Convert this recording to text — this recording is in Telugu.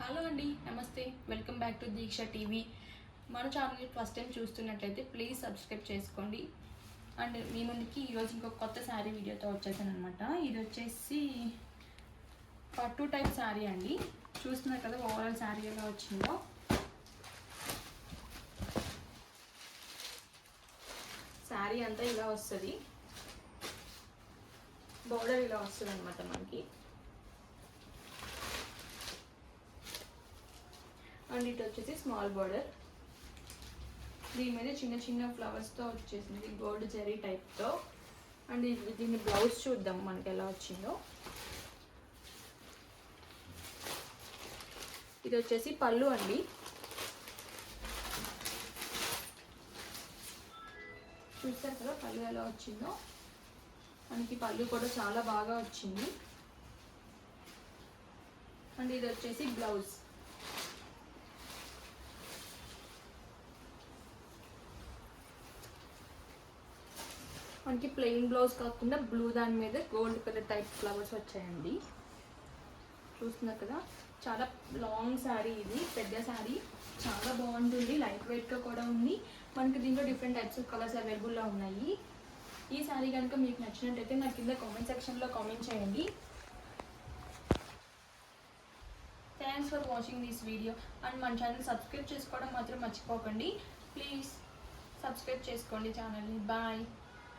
హలో అండి, నమస్తే. Welcome back to Deeksha TV. మన ఛానల్ని ఫస్ట్ టైం చూస్తున్నట్లయితే ప్లీజ్ సబ్స్క్రైబ్ చేసుకోండి. అండ్ మీ ముందుకి ఈరోజు ఇంకొక కొత్త శారీ వీడియోతో వచ్చేసాను అనమాట. ఇది వచ్చేసి పట్టు టైప్ శారీ అండి. చూస్తున్నారు కదా ఓవరాల్ శారీ ఎలా వచ్చిందో. శారీ అంతా ఇలా వస్తుంది, బోర్డర్ ఇలా వస్తుంది అనమాట మనకి. అండ్ ఇటు వచ్చేసి స్మాల్ బార్డర్, దీని మీద చిన్న చిన్న ఫ్లవర్స్తో వచ్చేసింది గోల్డ్ జెరీ టైప్తో. అండ్ దీన్ని బ్లౌజ్ చూద్దాం మనకి ఎలా వచ్చిందో. ఇది వచ్చేసి పళ్ళు అండి. చూస్తారు కదా పళ్ళు ఎలా వచ్చిందో. మనకి పళ్ళు కూడా చాలా బాగా వచ్చింది. అండ్ ఇది వచ్చేసి బ్లౌజ్. మనకి ప్లెయిన్ బ్లౌజ్ కాకుండా బ్లూ దాని మీద గోల్డ్ కలర్ టైప్ ఫ్లవర్స్ వచ్చాయండి. చూస్తున్నారు కదా, చాలా లాంగ్ శారీ, ఇది పెద్ద శారీ, చాలా బాగుంటుంది. లైట్ వెయిట్గా కూడా ఉంది. మనకి దీంట్లో డిఫరెంట్ టైప్స్ ఆఫ్ కలర్స్ అవైలబుల్లో ఉన్నాయి. ఈ శారీ కనుక మీకు నచ్చినట్టయితే నాకు కింద కామెంట్ సెక్షన్లో కామెంట్ చేయండి. Thanks for watching this video. And మన ఛానల్ సబ్స్క్రైబ్ చేసుకోవడం మాత్రం మర్చిపోకండి. ప్లీజ్ సబ్స్క్రైబ్ చేసుకోండి ఛానల్ని. బాయ్.